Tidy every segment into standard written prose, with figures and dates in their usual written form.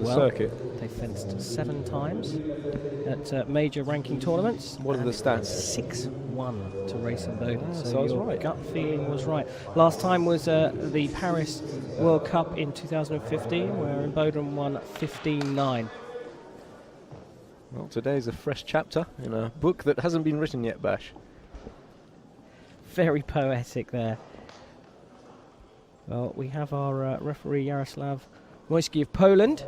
well. circuit. They fenced 7 times at major ranking tournaments. What are the stats? 6-1 to Race Imboden. So I was your right. gut feeling was right. Last time was the Paris World Cup in 2015, where Imboden won 15-9. Well, today's a fresh chapter in a book that hasn't been written yet, Bash. Very poetic there. Well, we have our referee Jaroslav Moyski of Poland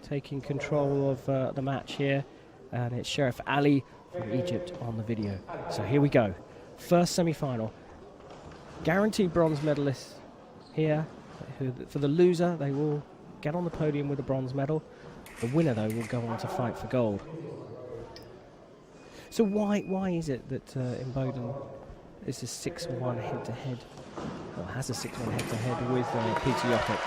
taking control of the match here, and it's Sheriff Ali from Egypt on the video. So here we go. First semi-final. Guaranteed bronze medalists here. For the loser, they will get on the podium with a bronze medal. The winner, though, will go on to fight for gold. So why is it that Imboden is a 6-1 head-to-head, or has a 6-1 head-to-head with Peter Joppich?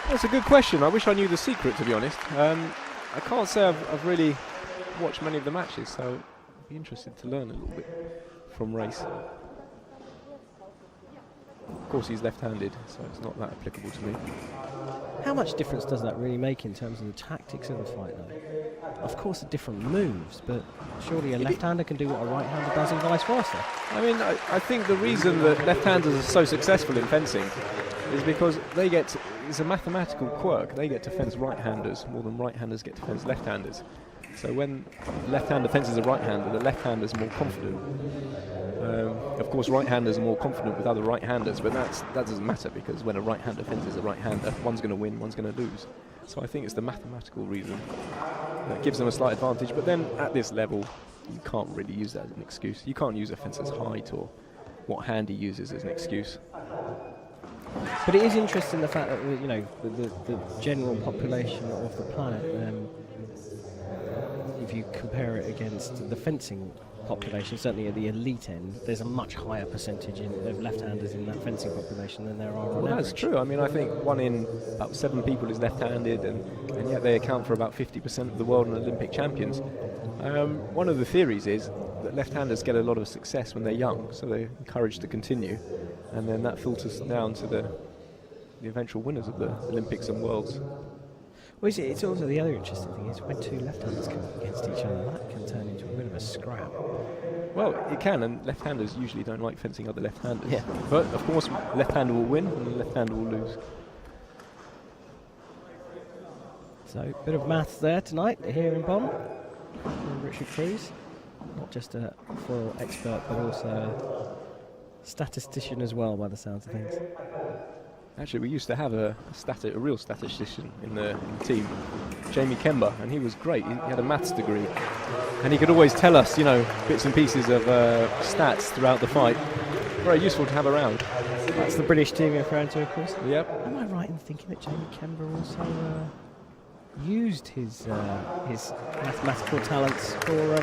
That's a good question. I wish I knew the secret, to be honest. I can't say I've really watched many of the matches, so I'd be interested to learn a little bit from Race. Of course, he's left-handed, so it's not that applicable to me. How much difference does that really make in terms of the tactics of the fight, though? Of course, the different moves, but surely a left-hander can do what a right-hander does and vice versa. I mean, I think the reason that left-handers are so successful in fencing is because they get, it's a mathematical quirk, they get to fence right-handers more than right-handers get to fence left-handers. So when the left-hander fences a right-hander, the left-hander's more confident. Of course, right-handers are more confident with other right-handers, but that doesn't matter, because when a right-hander fences a right-hander, one's going to win, one's going to lose. So I think it's the mathematical reason that gives them a slight advantage. But then at this level, you can't really use that as an excuse. You can't use a fencer's height or what hand he uses as an excuse. But it is interesting the fact that the general population of the planet, if you compare it against the fencing population, certainly at the elite end, there's a much higher percentage of left-handers in that fencing population than there are on average. That's true. I mean, I think 1 in about 7 people is left-handed, and yet they account for about 50% of the world and Olympic champions. One of the theories is that left-handers get a lot of success when they're young, so they're encouraged to continue, and then that filters down to the eventual winners of the Olympics and Worlds. Well, it's also the other interesting thing is when 2 left-handers come up against each other, that can turn into a bit of a scrap. Well, it can, and left-handers usually don't like fencing other left-handers. Yeah. But, of course, left-hander will win and the left-hander will lose. So, a bit of maths there tonight here in Bonn from Richard Prix. Not just a foil expert, but also a statistician as well, by the sounds of things. Actually, we used to have a real statistician in the team, Jamie Kemba, and he was great. He had a maths degree, and he could always tell us, bits and pieces of stats throughout the fight. Very useful to have around. That's the British team you're referring to, of course. Yep. Am I right in thinking that Jamie Kemba also used his mathematical talents for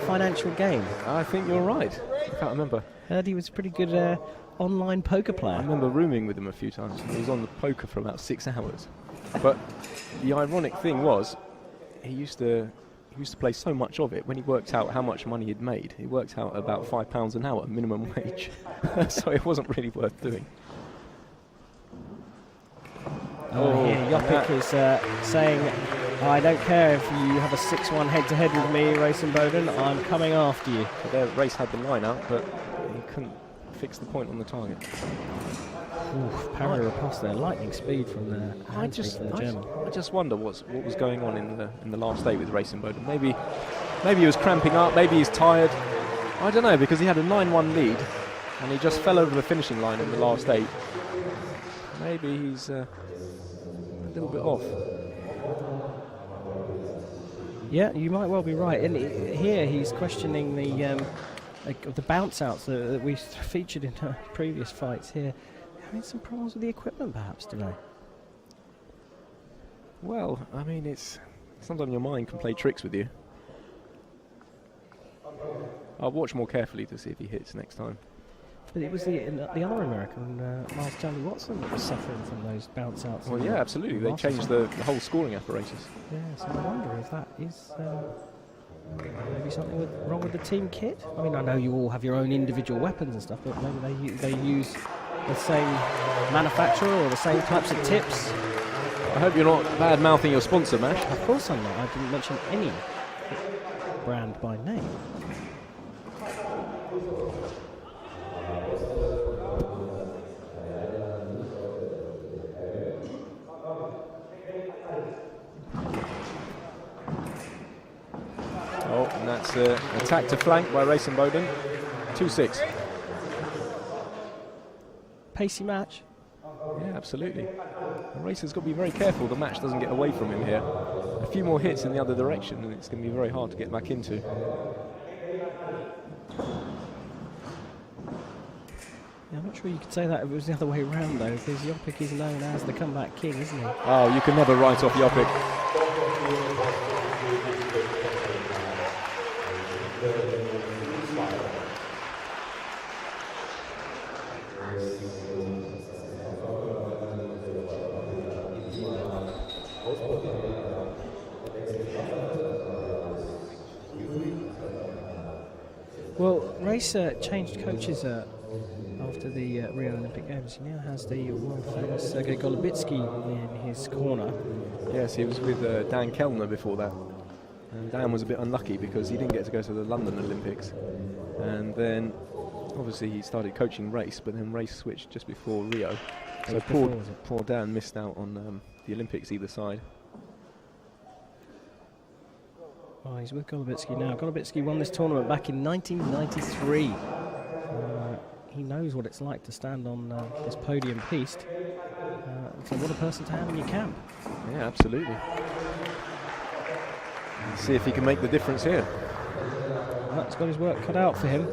financial gain? I think you're right. I can't remember. Heard he was a pretty good online poker player. I remember rooming with him a few times. He was on the poker for about 6 hours. But the ironic thing was, he used to play so much of it. When he worked out how much money he'd made, he worked out about £5 an hour minimum wage. So it wasn't really worth doing. Here Joppich is saying, I don't care if you have a 6-1 head-to-head with me, Race Imboden, I'm coming after you. So their Race had the line out, but he couldn't fix the point on the target. Parry riposte there, lightning speed from the German. I just wonder what was going on in the last 8 with Race Imboden. Maybe he was cramping up, maybe he's tired. I don't know, because he had a 9-1 lead and he just fell over the finishing line in the last 8. Maybe he's a little bit off. Yeah, you might well be right. And here he's questioning the bounce outs that we featured in our previous fights here. Having some problems with the equipment perhaps today. Well, I mean, it's sometimes your mind can play tricks with you. I'll watch more carefully to see if he hits next time. But it was the other American, Miles Charlie Watson, that was suffering from those bounce outs. Well, yeah, absolutely. They changed the whole scoring apparatus. Yeah, so I wonder if that is maybe something wrong with the team kit. I mean, I know you all have your own individual weapons and stuff, but maybe they use the same manufacturer or the same types of tips. I hope you're not bad-mouthing your sponsor, Mash. Of course I'm not. I didn't mention any brand by name. Oh, and that's an attack to flank by Race Imboden. 2-6. Pacey match. Yeah, absolutely. The racer's got to be very careful the match doesn't get away from him here. A few more hits in the other direction and it's going to be very hard to get back into. Yeah, I'm not sure you could say that if it was the other way around though, because Joppich is known as the comeback king, isn't he? Oh, you can never write off Joppich. Well, Racer changed coaches after the Rio Olympic Games. He now has the world famous Sergei Golubitsky in his corner. Yes, he was with Dan Kellner before that. And Dan was a bit unlucky because he didn't get to go to the London Olympics. And then, obviously, he started coaching Race, but then Race switched just before Rio. So poor Dan missed out on the Olympics either side. Oh, he's with Golubitsky now. Golubitsky won this tournament back in 1993. He knows what it's like to stand on this podium piste. So what a person to have in your camp. Yeah, absolutely. Let's see if he can make the difference here. Well, he's got his work cut out for him.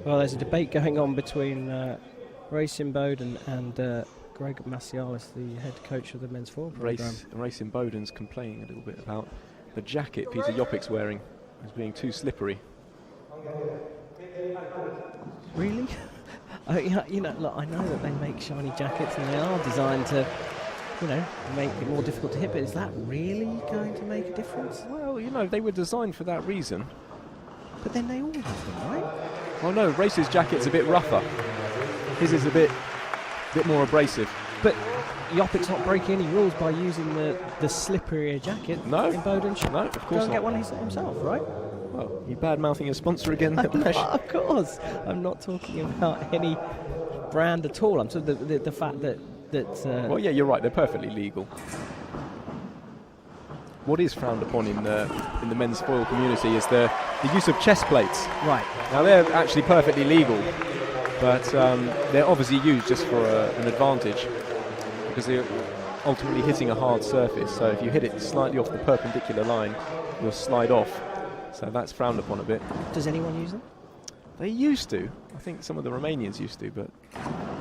Well, there's a debate going on between Race Imboden and Greg Macialis, the head coach of the men's four program. Race Imboden's complaining a little bit about the jacket Peter Joppich's wearing as being too slippery. Really? You know, look, I know that they make shiny jackets and they are designed to, you know, make it more difficult to hit, but is that really going to make a difference? Well, you know, they were designed for that reason. But then they all have them, right? Oh no, Race's jacket's a bit rougher. His is a bit more abrasive. But Joppich's not breaking any rules by using the slipperier jacket. No. Imboden should No, of course go and not. get one himself, right? Well, you bad-mouthing your sponsor again? Of course. I'm not talking about any brand at all. I'm talking the fact that well, yeah, you're right. They're perfectly legal. What is frowned upon in the men's foil community is the use of chest plates. Right. Now they're actually perfectly legal, but they're obviously used just for an advantage because they're ultimately hitting a hard surface. So if you hit it slightly off the perpendicular line, you'll slide off. So that's frowned upon a bit. Does anyone use them? They used to. I think some of the Romanians used to, but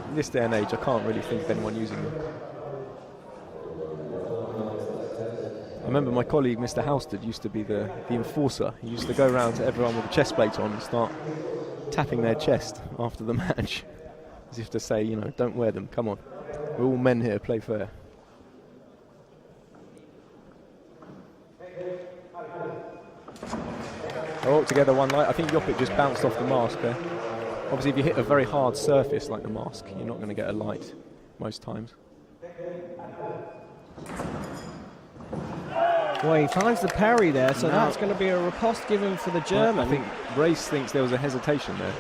in this day and age, I can't really think of anyone using them. I remember my colleague, Mr. Halstead, used to be the enforcer. He used to go around to everyone with a chest plate on and start tapping their chest after the match, as if to say, you know, don't wear them, come on. We're all men here, play fair. Oh, together one light. I think Joppich just bounced off the mask there. Obviously, if you hit a very hard surface like the mask, you're not going to get a light most times. Well, he finds the parry there, so that's going to be a riposte given for the German. I think Race thinks there was a hesitation there.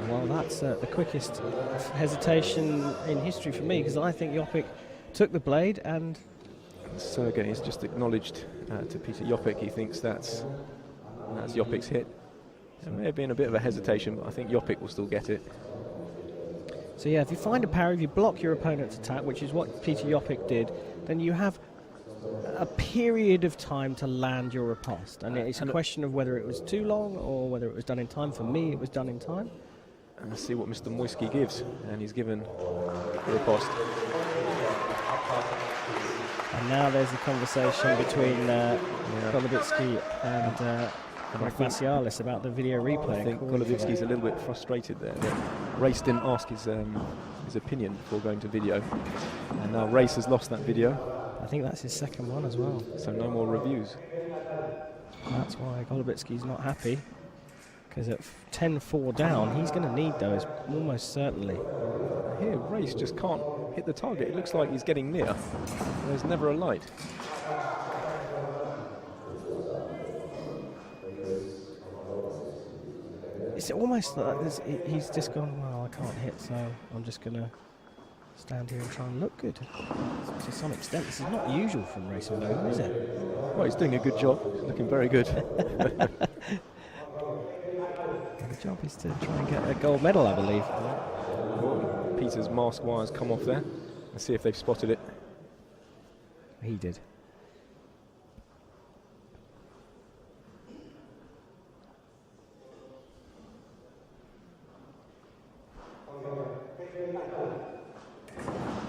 Well, that's the quickest hesitation in history for me, because I think Joppich took the blade and... Sergei has just acknowledged to Peter Joppich he thinks that's Joppich's hit. There may have been a bit of a hesitation, but I think Joppich will still get it. So yeah, if you find a parry, if you block your opponent's attack, which is what Peter Joppich did, then you have a period of time to land your riposte. And it's a question of whether it was too long or whether it was done in time. For me, it was done in time. And let's see what Mr. Moisky gives. And he's given the riposte. And now there's a conversation between Golubitsky and Greg Vassialis about the video replay. I think Golovitsky's a little bit frustrated there. Race didn't ask his opinion before going to video, and now Race has lost that video. I think that's his second one as well. So no more reviews. That's why Golovitsky's not happy, because at 10-4 down, he's going to need those almost certainly. Here, Race just can't hit the target. It looks like he's getting near. There's never a light. It's almost like he's just gone, well, I can't hit, so I'm just going to stand here and try and look good. To some extent, this is not usual from Race Imboden, is it? Well, he's doing a good job. He's looking very good. The job is to try and get a gold medal, I believe. Oh, Peter's mask wires come off there. Let's see if they've spotted it. He did.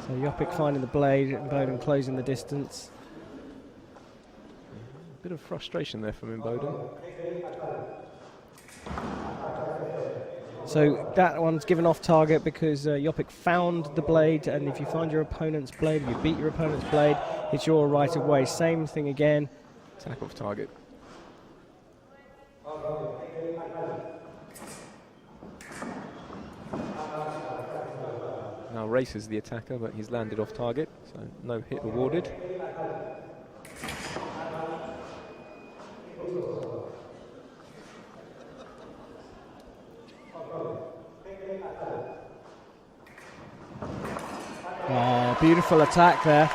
So Joppich finding the blade, Imboden closing the distance. A bit of frustration there from Imboden. So that one's given off target because Joppich found the blade, and if you find your opponent's blade, if you beat your opponent's blade, it's your right of way. Same thing again. Attack off target. Now Race is the attacker, but he's landed off target, so no hit awarded. Oh, beautiful attack there.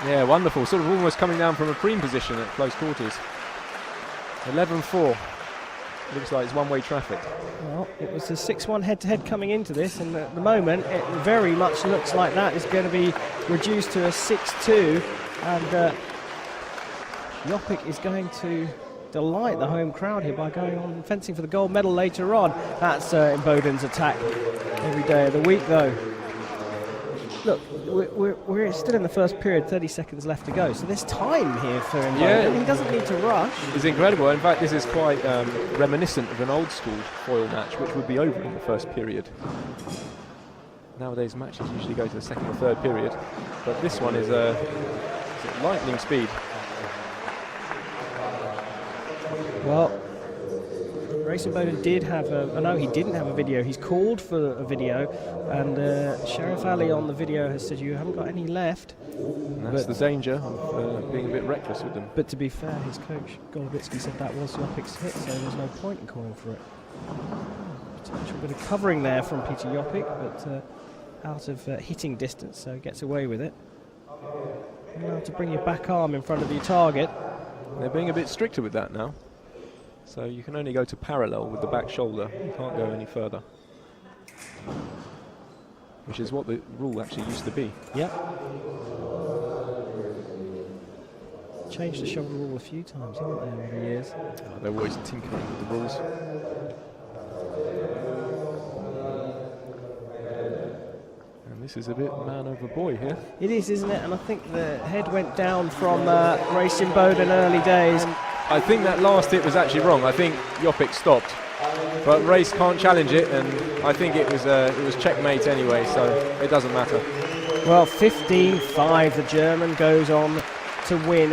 Yeah, wonderful. Sort of almost coming down from a prime position at close quarters. 11-4. Looks like it's one-way traffic. Well, it was a 6-1 head-to-head coming into this, and at the moment it very much looks like that is going to be reduced to a 6-2, and Joppich is going to delight the home crowd here by going on and fencing for the gold medal later on. That's Imboden's attack every day of the week, though. Look, we're still in the first period, 30 seconds left to go, so there's time here for Imboden. Yeah. He doesn't need to rush. It's incredible. In fact, this is quite reminiscent of an old-school foil match, which would be over in the first period. Nowadays, matches usually go to the second or third period, but this one is lightning speed. Well, Race Imboden did have no, he didn't have a video. He's called for a video, and Sheriff Ali on the video has said you haven't got any left. And that's the danger of being a bit reckless with them. But to be fair, his coach Golovitsky said that was Joppich's hit, so there's no point in calling for it. Potential bit of covering there from Peter Joppich, but out of hitting distance, so gets away with it. Now to bring your back arm in front of your target. They're being a bit stricter with that now. So you can only go to parallel with the back shoulder. You can't go any further. Which is what the rule actually used to be. Yep. Changed the shoulder rule a few times, haven't they, over the years? Oh, they're always tinkering with the rules. And this is a bit man over boy here. It is, isn't it? And I think the head went down from Race Imboden early days. I think that last hit was actually wrong. I think Joppich stopped, but Race can't challenge it, and I think it was checkmate anyway, so it doesn't matter. Well, 15-5, the German goes on to win.